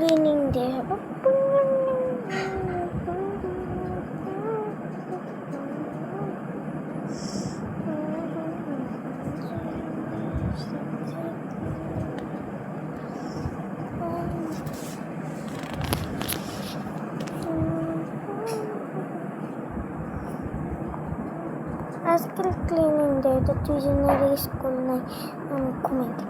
Cleaning day হবে। আজকাল cleaning day, তো দুজনের স্কুল নাই, আমি ঘুমাইতে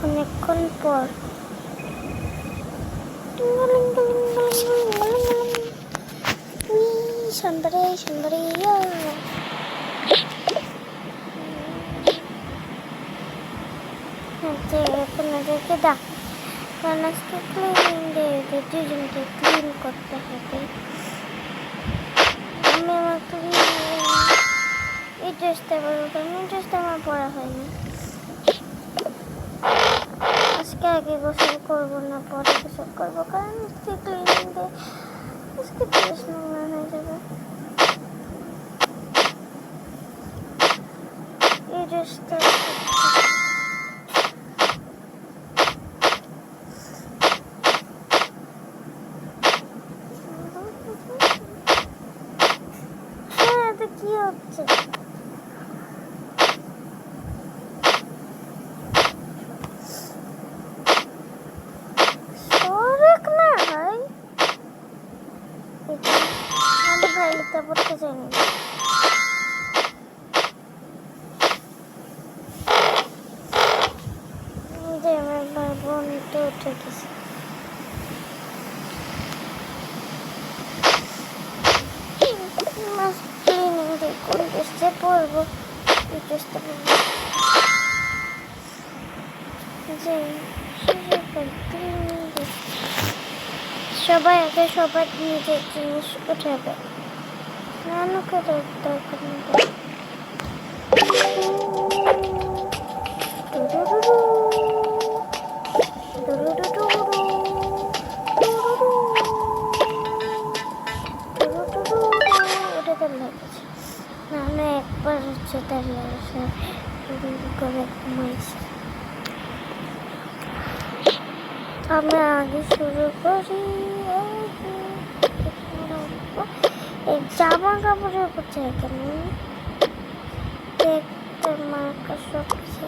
অনেকক্ষণ পর Somebody, আপনাদেরকে ডাক, কারণ আজকে ক্লিনিং ডে, দুজনকে ক্লিন করতে হবে। আমি আমার এই ড্রেসটা বলবো, কারণ এই ড্রেসটা আমার পরা হয়নি। আজকে আগে গোসল করবো না, পরে গোসল করবো, কারণ আজকে ক্লিনিং ডে, আজকে ড্রেস নোংরা হয়ে যাবে। এই ড্রেসটা কি হচ্ছে? সরেক না ভাই, আমাদের ভাই এটা পড়তে চাইনি। যে আমার বোন তো উঠে গেছে। কোন ড্রেসটা পরবো? এই ড্রেসটা পরবো। সবাই আগে সবার নিজের জিনিস উঠাবে, নানুকে দরকার নেই। নানু একবার হচ্ছে দাঁড়িয়ে করে ঘুমাইছে। আমরা আগে শুরু করি। এই জামা কাপড়ের কোথায় কেন দেখতে মার্কা সব কিছু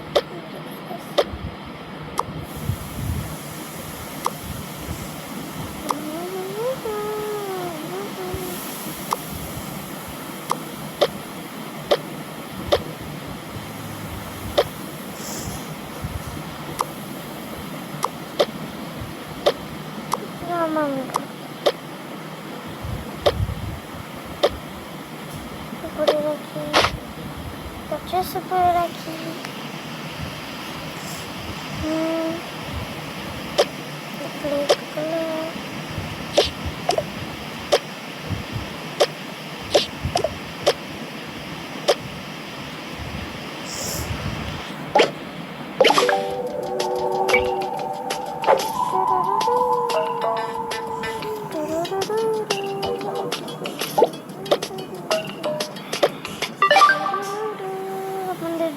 উপরে রাখি, ড্রেস উপরে রাখি।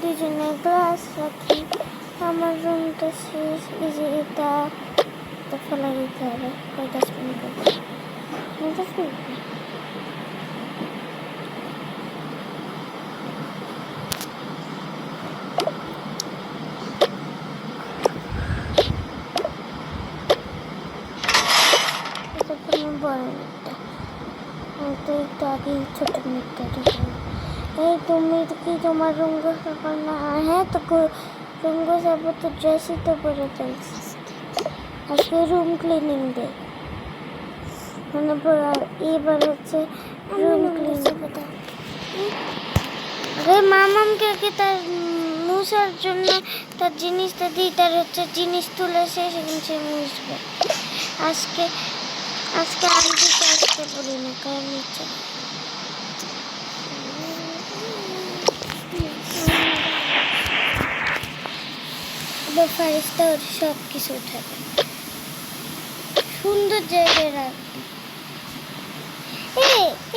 দুজনে গ্লাস রাখি। আমার রুমটা শেষ, এই যে এটা ফেলা দিতে হবে। ওই ডাস্টবিন করবো, ডাস্টবিন বড় মিটটা, তো একটু আগেই ছোট মিটটা। এই তুমি কি তোমার রুম গোছাবো না? হ্যাঁ, তো রুম গোছাবো, তো ড্রেসই তো পরে ফেলছি। আজকে রুম ক্লিনিং ডে, মানে এবার হচ্ছে রুম ক্লিনিং। আরে মামামকে আগে তার মুছার জন্য তার জিনিসটা দিই, তার হচ্ছে জিনিস তুলে সেখানে সে মুছবে। আজকে আন্টিকে আসতে বলি না, কারণ হচ্ছে আসলো ফারিস্তা ওর সব কিছু উঠাবে, সুন্দর জায়গায় রাখবি।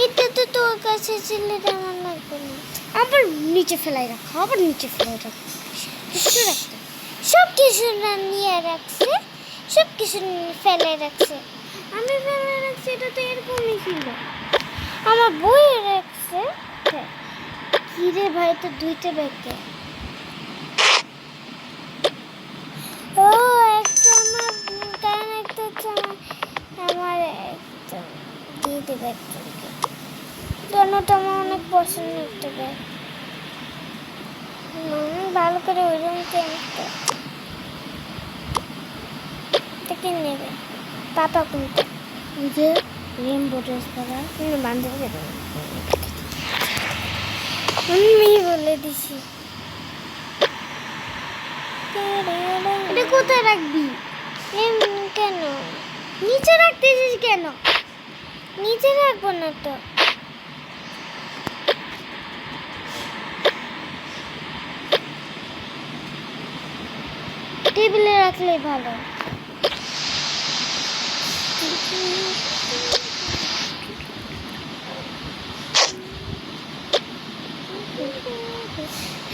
এটা তো তোর কাছে ছিল, আমার লাগবে না। আবার নিচে ফেলাই রাখো, আবার নিচে ফেলাই রাখো, কিছু রাখতে সব কিছু নিয়ে রাখছে, সব কিছু ফেলে রাখছে। আমি ফেলে রাখছি, এটা তো এরকমই ছিল। আমার বই রাখছে। কি রে ভাই, তো দুইটা ব্যাগ দে। ও একটা আমার, কারণ একটা হচ্ছে আমার একটা দিয়ে দেবে একজনকে। দোনোটা আমার অনেক পছন্দ একটা ব্যাগ, ভালো করে ওই রুমকে আনতে। কে নেবে? পাপা কোনটা? ওই যে রেনবো ড্রেস পরা বান্ধবী, আমি বলে দিছি। এটা কোথায় রাখবি? কেন নিচে রাখতেছিস কেন? নিচে রাখবো না তো। টেবিলে রাখলেই ভালো।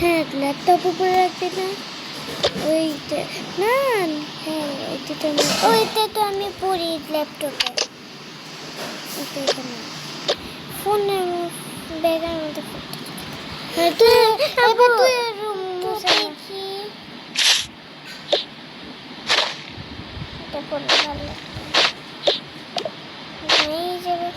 হ্যাঁ, ল্যাপটপ উপরে রাখবি না? ওইটা না, হ্যাঁ ওইটা তো আমি পড়ি ল্যাপটপে। ফোনে ব্যাগের মধ্যে এবার তুই রুম দেখি, এটা করলে ভালো এই যাবে।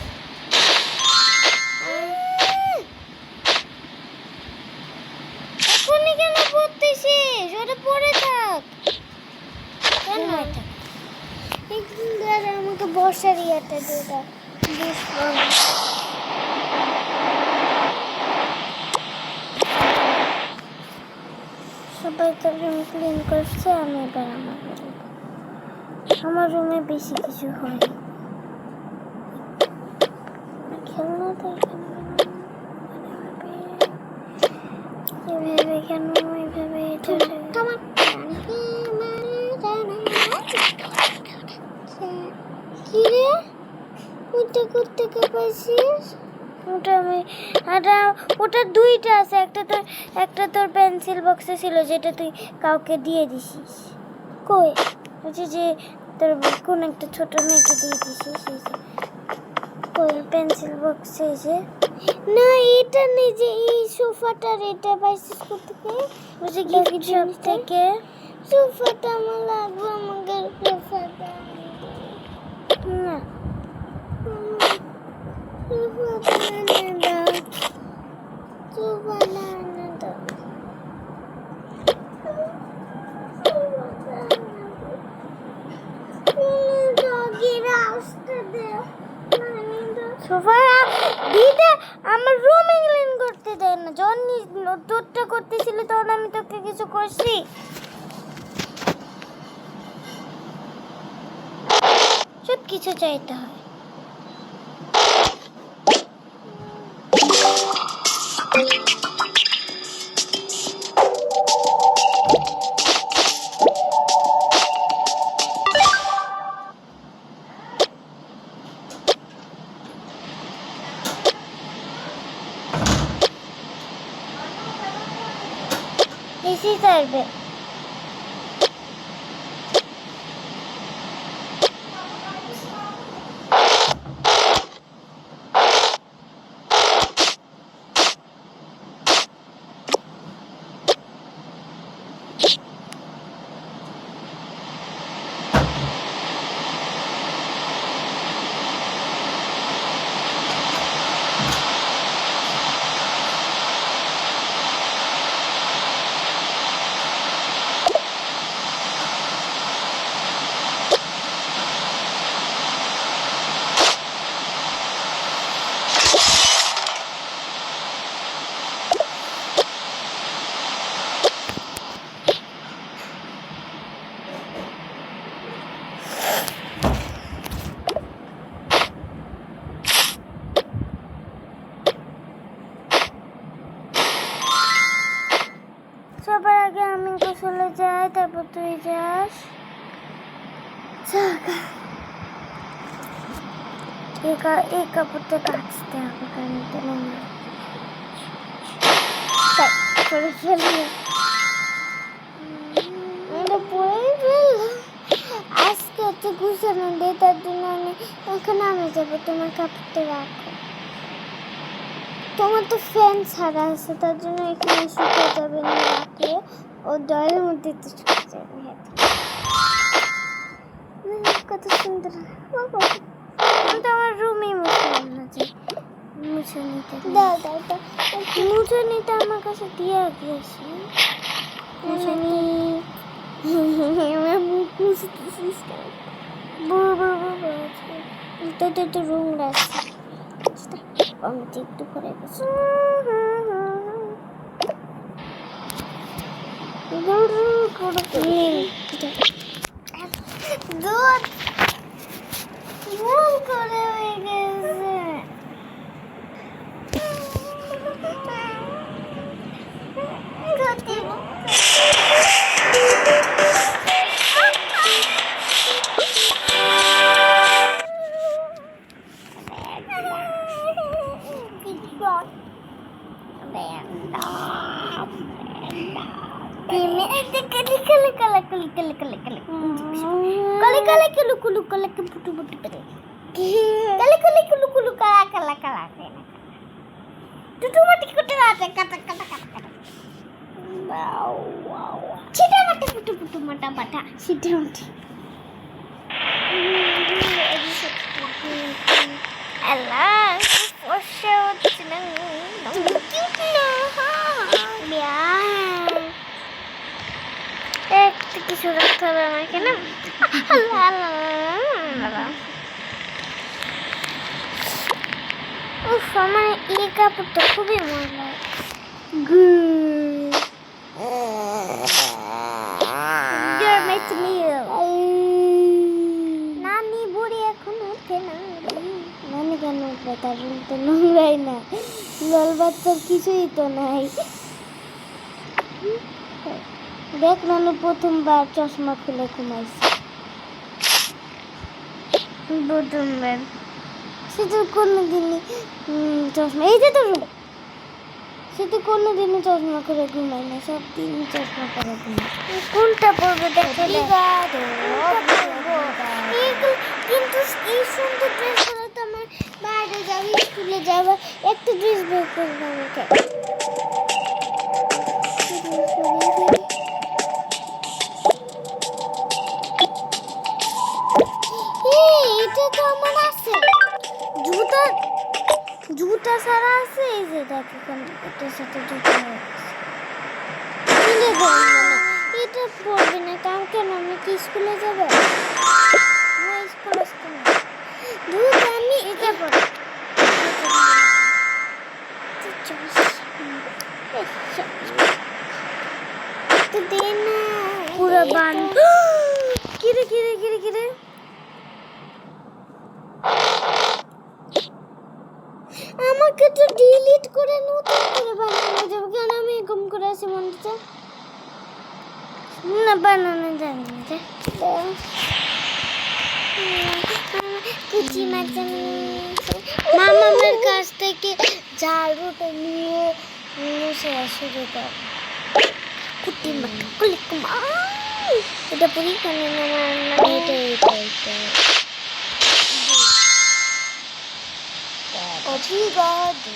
এখনই কেন পড়তেছিস? ওটা পড়ে থাক। কেন থাক? একদিন ধরে আমাকে বর্ষার ইয়াটা দিয়ে দাও। সবাই তো রুম ক্লিন করছে, আমি এবার আমার রুমে বেশি কিছু হয়। খেলনা তো এভাবে কেন এইভাবে কি রে ওটা করতে পাইছিস? ওটা দুইটা আছে, একটা তোর পেন্সিল বক্সে ছিল যেটা তুই কাউকে দিয়ে দিছিস। কই? বলছি যে তোর কোন একটা ছোট মেয়েকে দিয়ে দিছিস। কই পেন্সিল বক্সে? যে না, এটা নেই, যে এই সোফাটার এটা পাইছিস কোথেকে? বলছি গিফট শপ থেকে। সোফাটা আমার লাগবে, আমাকে সোফাটা না, আমার রুমে ক্লিন করতে দেয় না। যখন তোরটা করতেছিলি তখন আমি তোকে কিছু করছি? সব কিছু চাইতে হয়। এসি চাইবে। তুই যাস এই কাপড়টা কাচতে হবে, কারণ এটা নোংরা। পরে ফেলবো, আজকে হচ্ছে গুছানো দিয়ে, তার জন্য আমি এখন আমি যাবো। তোমার কাপড়টা রাখো, তোমার তো ফ্যান ছাড়া আছে, তার জন্য এখানে শুকিয়ে যাবে না, রাখলে ও ডয়ের মধ্যে তো শুকিয়ে যাবে। কত সুন্দর, আমি তো আমার রুমই মুছলাম না, যে মুছে নিতে মুছে নিতে আমার কাছে দিয়ে গিয়েছি। মুছে নি মুখ মুছতেছিস কেন? তো রুম রাখছি, আমি তো একটু করে গেছি। দুধ ভুল করে হয়ে গেছে। কিছু রাখতে হবে আমাকে না। উফ, আমার এই কাপড়টা খুবই মজা। নানি বুড়ি এখন উঠে না। নানি কেন উঠবে? তার তো নোংরাই না, লাল বাচ্চার কিছুই তো নাই। দেখ নানু প্রথমবার চশমা খুলে ঘুমাইছে, প্রথমবার। সে তো কোনোদিনই চশমা, এই যে তো সে তো কোনোদিনও চশমা করে ঘুমায় না, সব দিন চশমা করে ঘুমায়। কোনটা পরবে দেখে? কিন্তু এই সুন্দর ড্রেস পরে তো আমার বাইরে যাবো, স্কুলে যাবো, একটা ড্রেস বের করবো আমাকে। এটা তো আমার আছে, জুতা ছাড়া আছে। এই যে দেখ, এটার সাথে জুতা এটা পরবি না, কারণ কেন? আমি কি স্কুলে যাবো? স্কুল আসতে না, আমি এটা পরে পুরো বান। কিরে কিরে কিরে কিরে, আমাকে তো ডিলিট করে নতুন করে বানানো যাবে, কেন? আমি এরকম করে আছি মনে হচ্ছে না, বানানো যাবে না। কুচি মাছ মামার কাছ থেকে ঝাড়ুটা নিয়ে মুছে শুরু কর। কুটি মাছ কুলিকুমা, এটা পুরি কানে না, এটা এটা এটা Obrigado,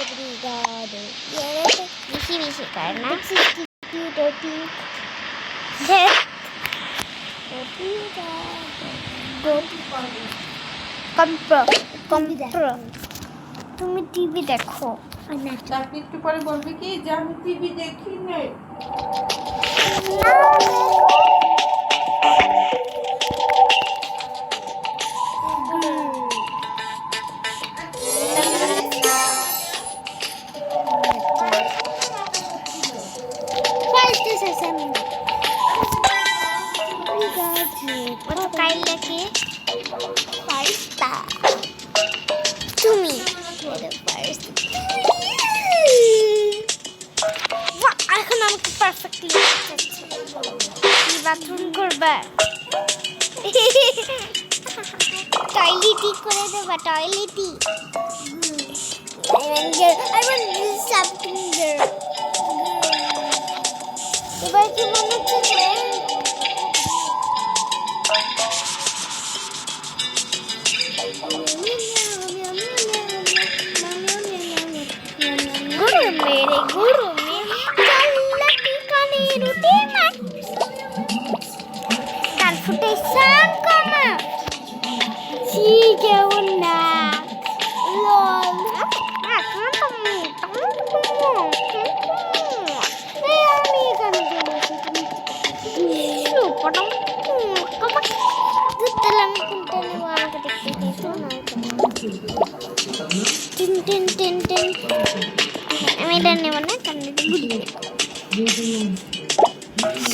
obrigado. Bersih bersih karena kompro. তুমি টিভি দেখো। আপনি একটু পরে বলবে কি যে আমি টিভি দেখি না। তুমি এখন আমাকে পারফেক্টলি বাথরুম করবা টয়লেটি করে দেবা toiletry I want this something girl. এবার কি মনে হচ্ছে गुरु मेरे चल्ला टिकाने रुटे मत कान फुटे शाम को ना ठीक है उन्ना lol আমি এটা নেব না কারণ এটা বুঝবে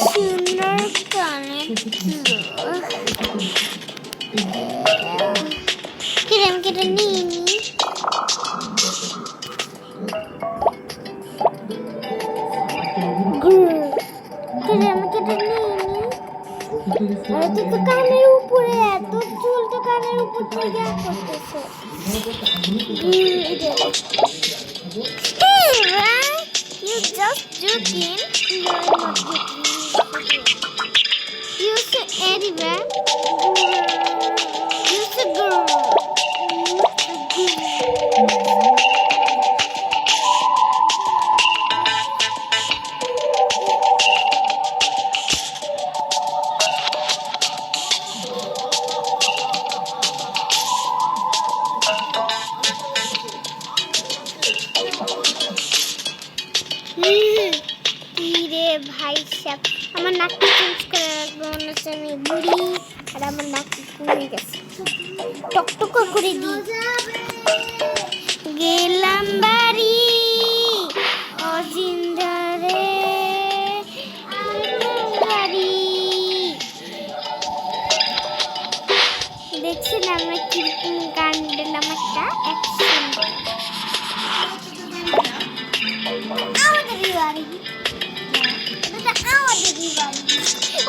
সুন্দর কানে কিরম কেটে নিয়ে নি কিরম কেটে নিয়ে নি আরে তুই তো কানের উপরে এত চুল তো কানের উপর থেকে করতেছে Hey, right? You just joking. No, I'm not joking. You say anywhere. You say girl. ভাই সাহেব আমার নাকটা চেঞ্জ করে রাখবো মনে হচ্ছে আমি বুড়ি আর আমার নাক কমে গেছে টকটক করে দিই গেলাম বাড়ি অজিন্দারে বাড়ি দেখছেন আমরা কিরকম গান দিলাম একটা অ্যাকশন আমাদের বাড়ি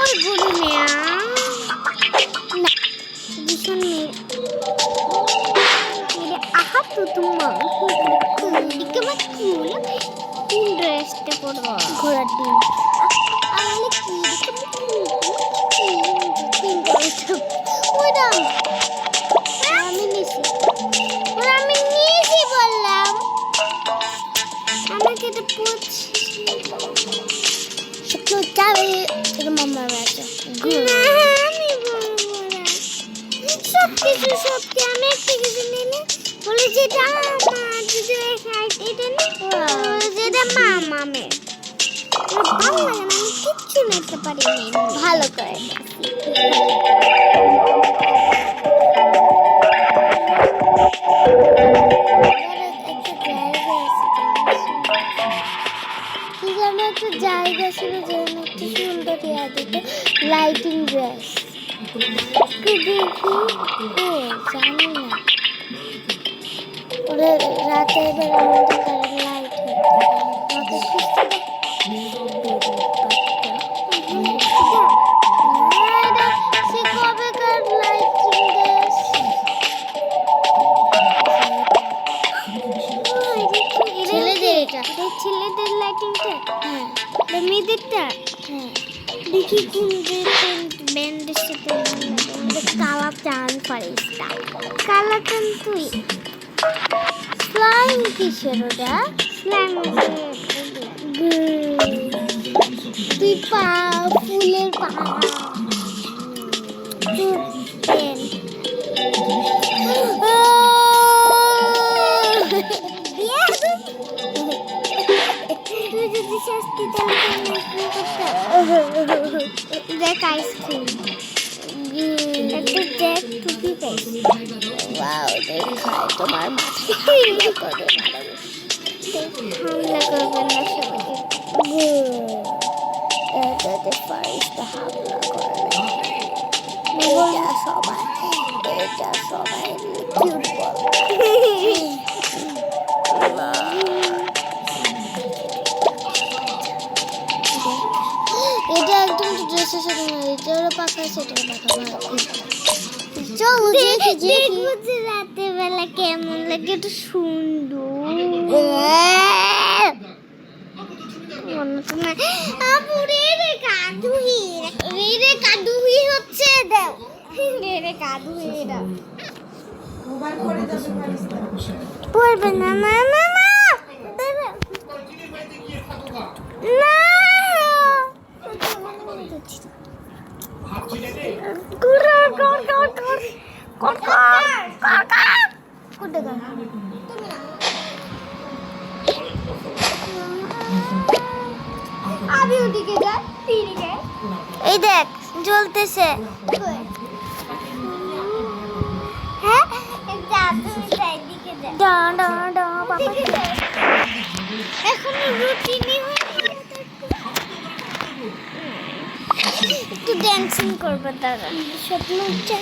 ওই গুরু মেয়া না ভীষণ মেরে আহা তো তোমার দিকে বা কুল কোন ড্রেসটা পরবো ঘোড়ার ডিম আমি নিয়েছি বললাম আমাকে তো যাবে এটা মাম্মার বাচ্চা আমি বলবো না সবকে আমি একটা কিছু নিলে বলে যেটা আমার যদি এটা যেটা মামের ভালো লাগে না আমি কিচ্ছু নিতে পারি না ভালো করে একটা জায়গা ছিল যেখানে একটু সুন্দর দেওয়া যেত লাইটিং ড্রেস দেখি জানি না ওরা রাতে এবার অন্ধকারে লাইট আমাকে সে কবেকার লাইটিং ড্রেস ছেলেদের এটা ছেলেদের লাইটিংটা হ্যাঁ মেয়েদেরটা হ্যাঁ দেখি কোন ব্যান্ডের সাথে কালা চান ফারিস্তা কালা চান তুই স্লাইম কিসের ওটা স্লাইম তুই পা ফুলের পা তুই যদি শাস্তি দেখ আইসক্রিম দেখ টুপি পাইছি ওয়াও দেখায় তোমার মাথায় হামলা করবে হামলা করবে না সবাইকে এটাতে ফারিস্তা হামলা করে এটা সবাই কিউট বলে এটা একদম ড্রেস আছে সেটা মারি, যেটা পাকা সেটা পাকা মারি। চলো দেখি দেখবো যে রাতের বেলা কেমন লাগে, একটু সুন্দর মনে তো না। আপুরে রে কাদুহি, রে কাদুহি হচ্ছে দাও, রে কাদুহি দাও। মোবাইল করে যাবে ফারিস্তা। পড়বে না না না না দেবে না। গুড়া গড় গড় গড় গড় গড় গড় কুড়ে গড়। আমি ওদিকে যাই, দিদিকে এই দেখ জ্বলতেছে। হ্যাঁ যা তুমি চাইদিকে যা, ডা ডা ডা বাবা। এখন রুটিনই হয়নি, একটু ড্যান্সিং করবে দাঁড়া। স্বপ্ন চাই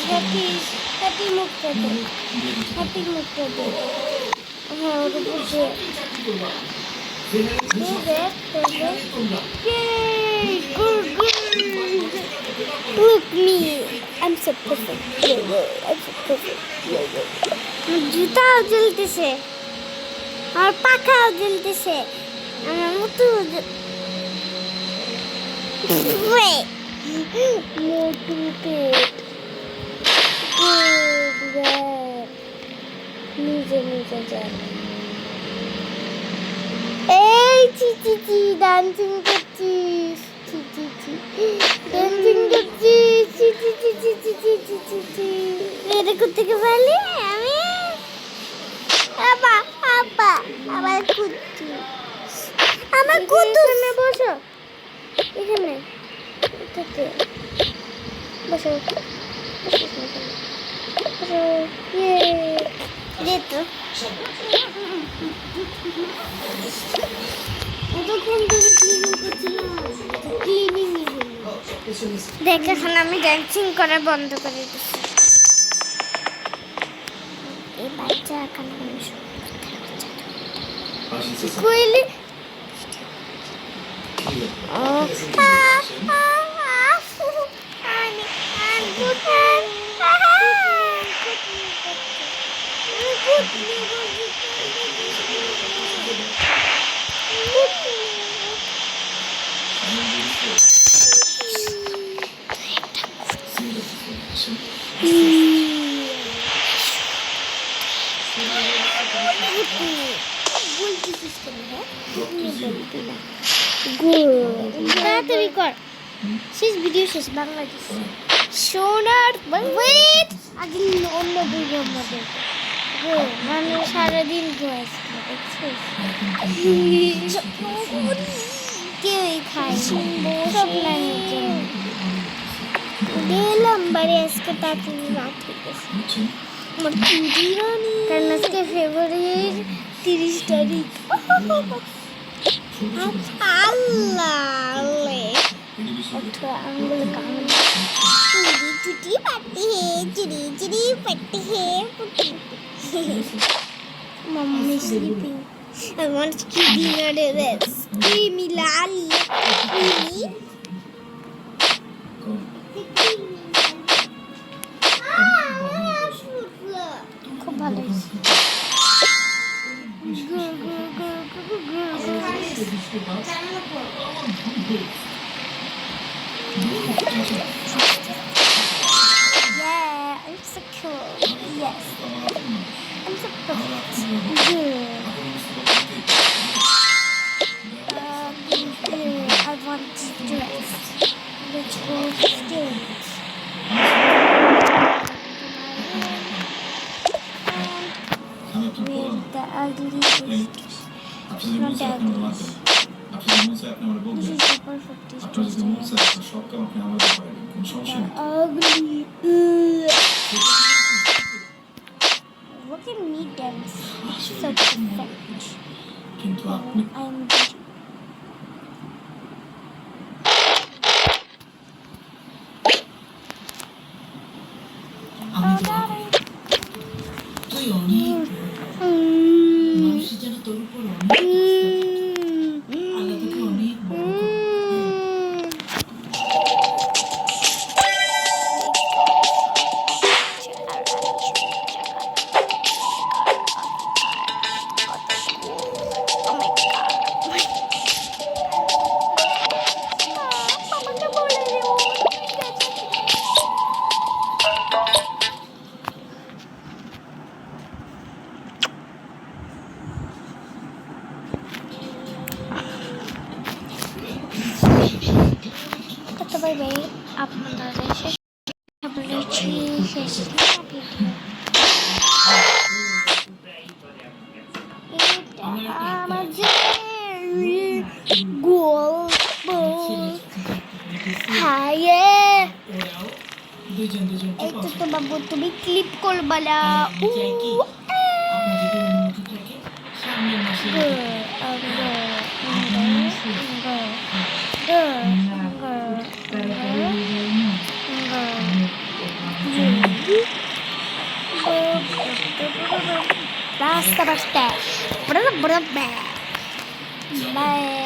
হ্যাপি হ্যাপি মুখটা দে, হ্যাপি মুখটা দে। হ্যাঁ ওর উপর Look me, I'm so perfect. I'm so perfect. জুতাও জ্বলতেছে আর পাখাও জ্বলতেছে, আমার মতো মোটু পেট নিজে নিজে জানি। এই চি চি চি ডান্সিং করছিস, চি চি চি ডান্সিং করছিস, চি চি চি চি চি চি চি চি চি। এটা কোথেকে পারলি? আমি আবা আবা আবার কুত্তি, আমার কুত্তু এখানে বসো, এখানে এটাতে বসো বসো। ইয়ে দে তো দেখ এখন আমি ড্যান্সিং করা বন্ধ করে দিচ্ছি। এই বাচ্চা এখন কইলি তাড়াতাড়ি কর, শেষ ভিডিও শেষ। বাংলাদেশ সোনার ওয়েট আগে অন্য দুর্গম মধ্যে মানে সারাদিন ঘুমাইছিল, কেউই খায় সব লাইনের জন্য গেলাম বাড়ি। আজকে তাড়াতাড়ি রাত হয়ে গেছে কারণ আজকে ফেব্রুয়ারির 30 তারিখ। আল্লাহ আঙ্গুল কামড় चुटी पट्टी है, चिड़ी चिड़ी पट्टी है, mummy sleeping. I want to keep dinner this. Creamy lolly. Creamy. খুব ভালো হয়েছে। Yeah, I'm so cool. Yes, I'm so perfect. Good. I want to dress. Let's go upstairs. With the ugly biscuit. Not the ugly. This is the perfect ugly. Look at me dance. So perfect. I'm good. Oh, darling. তুই অনেক মানুষ যেন তোর উপর অনেক আল্লাহ তোকে অনেক বড় বাই বাই, আপনাদের শেষ বলেছি শেষ আমাদের গল্প। হ্যাঁ ওরাও দুজন দুজনকে এই তো পছন্দ তো বাবু তুমি ক্লিপ করবা না। আমি চাই কি আপনাদের অনুমতিটাকে সামনের মাসে Basta, basta. Bye.